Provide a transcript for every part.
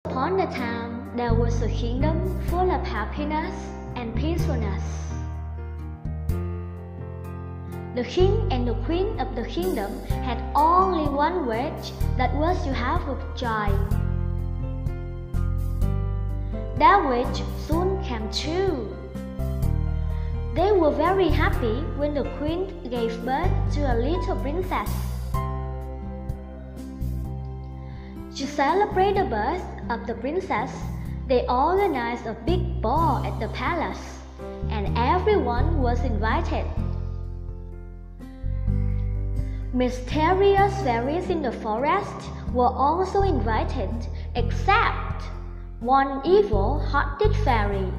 Upon a time, there was a kingdom full of happiness and peacefulness. The king and the queen of the kingdom had only one wish, that was to have a child. That wish soon came true. They were very happy when the queen gave birth to a little princess. To celebrate the birth of the princess, they organized a big ball at the palace, and everyone was invited. Mysterious fairies in the forest were also invited, except one evil-hearted fairy.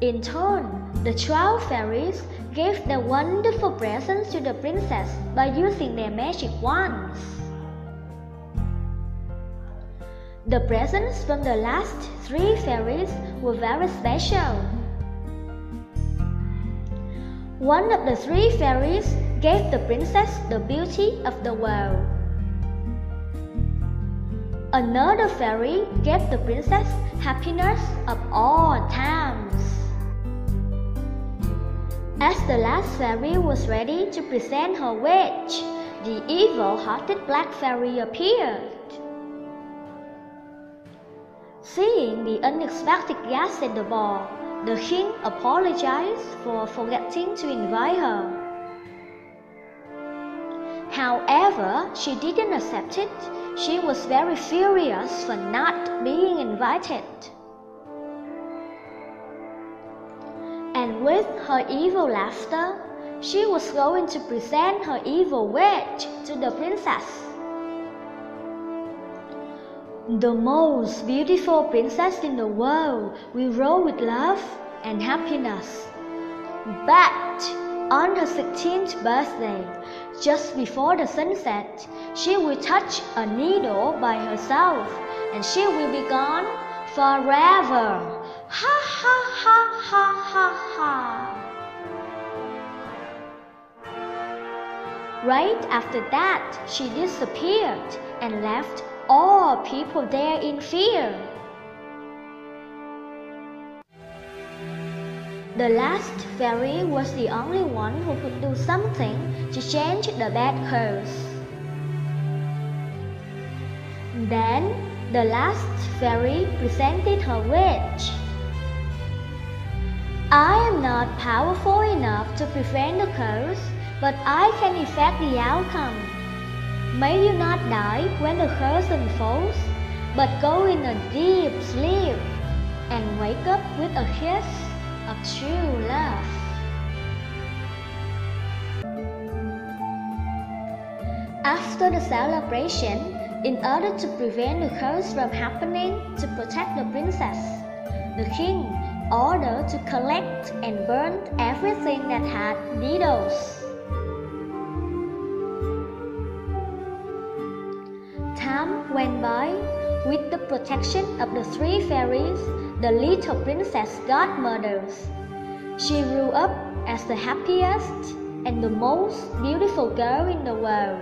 In turn, the 12 fairies gave their wonderful presents to the princess by using their magic wands. The presents from the last 3 fairies were very special. One of the 3 fairies gave the princess the beauty of the world. Another fairy gave the princess happiness of all times. As the last fairy was ready to present her wish, the evil-hearted black fairy appeared. Seeing the unexpected guest at the ball, the king apologized for forgetting to invite her. However, she didn't accept it. She was very furious for not being invited. And with her evil laughter, she was going to present her evil wish to the princess. The most beautiful princess in the world will rule with love and happiness. But on her 16th birthday, just before the sunset, she will touch a needle by herself, and she will be gone forever. Ha ha ha ha ha ha. Right after that, she disappeared and left all people there in fear. The last fairy was the only one who could do something to change the bad curse. Then, the last fairy presented her wish. I am not powerful enough to prevent the curse, but I can effect the outcome. May you not die when the curse unfolds, but go in a deep sleep and wake up with a kiss of true love. After the celebration, in order to prevent the curse from happening to protect the princess, the king ordered to collect and burn everything that had needles. Time went by. With the protection of the 3 fairies, the little princess got murdered. She grew up as the happiest and the most beautiful girl in the world.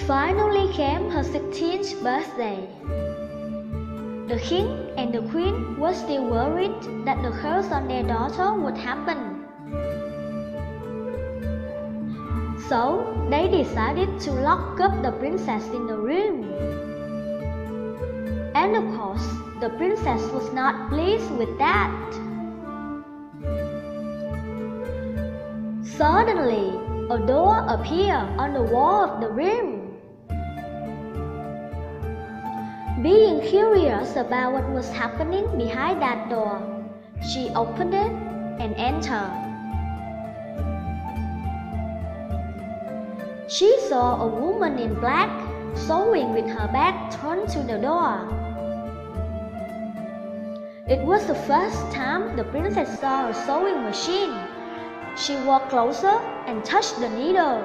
Finally came her 16th birthday. The king and the queen were still worried that the curse on their daughter would happen. So, they decided to lock up the princess in the room. And of course, the princess was not pleased with that. Suddenly, a door appeared on the wall of the room. Being curious about what was happening behind that door, she opened it and entered. She saw a woman in black sewing with her back turned to the door. It was the first time the princess saw a sewing machine. She walked closer and touched the needle.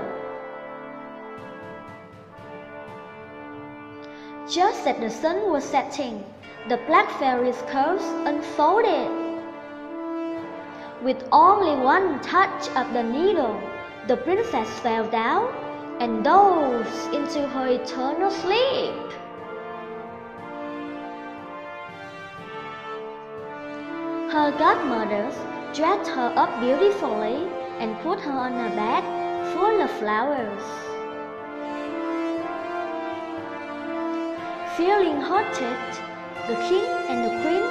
Just as the sun was setting, the black fairy's curse unfolded. With only one touch of the needle, the princess fell down and dozed into her eternal sleep. Her godmothers dressed her up beautifully and put her on a bed full of flowers. Feeling haunted, the king and the queen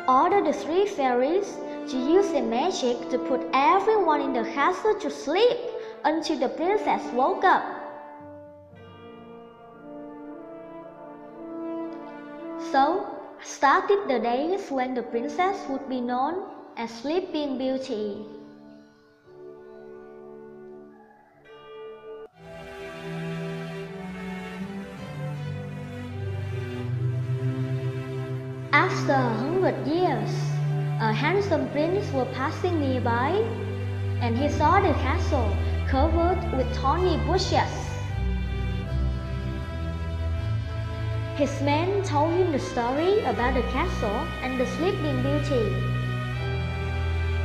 ordered the 3 fairies to use their magic to put everyone in the castle to sleep until the princess woke up. So started the days when the princess would be known as Sleeping Beauty. After 100 years, a handsome prince was passing nearby, and he saw the castle covered with thorny bushes. His men told him the story about the castle and the Sleeping Beauty.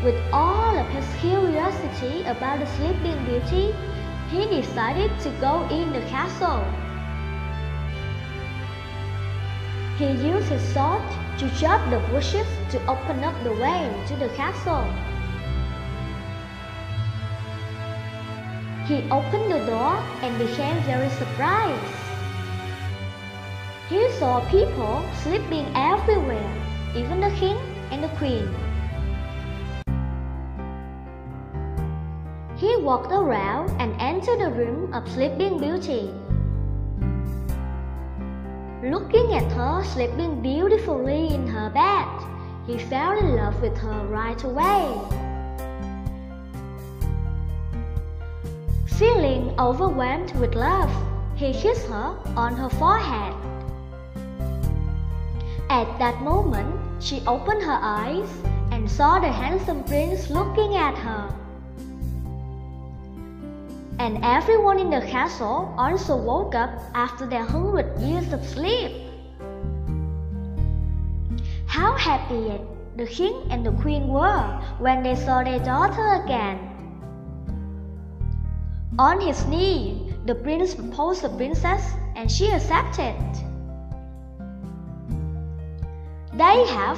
With all of his curiosity about the Sleeping Beauty, he decided to go in the castle. He used his sword to chop the bushes to open up the way to the castle. He opened the door and became very surprised. He saw people sleeping everywhere, even the king and the queen. He walked around and entered the room of Sleeping Beauty. Looking at her sleeping beautifully in her bed, he fell in love with her right away. Feeling overwhelmed with love, he kissed her on her forehead. At that moment, she opened her eyes and saw the handsome prince looking at her. And everyone in the castle also woke up after their 100 years of sleep. How happy the king and the queen were when they saw their daughter again. On his knee, the prince proposed the princess and she accepted. They have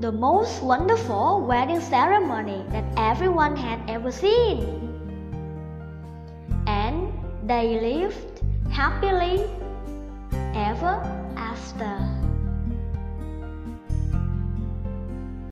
the most wonderful wedding ceremony that everyone had ever seen. And they lived happily ever after.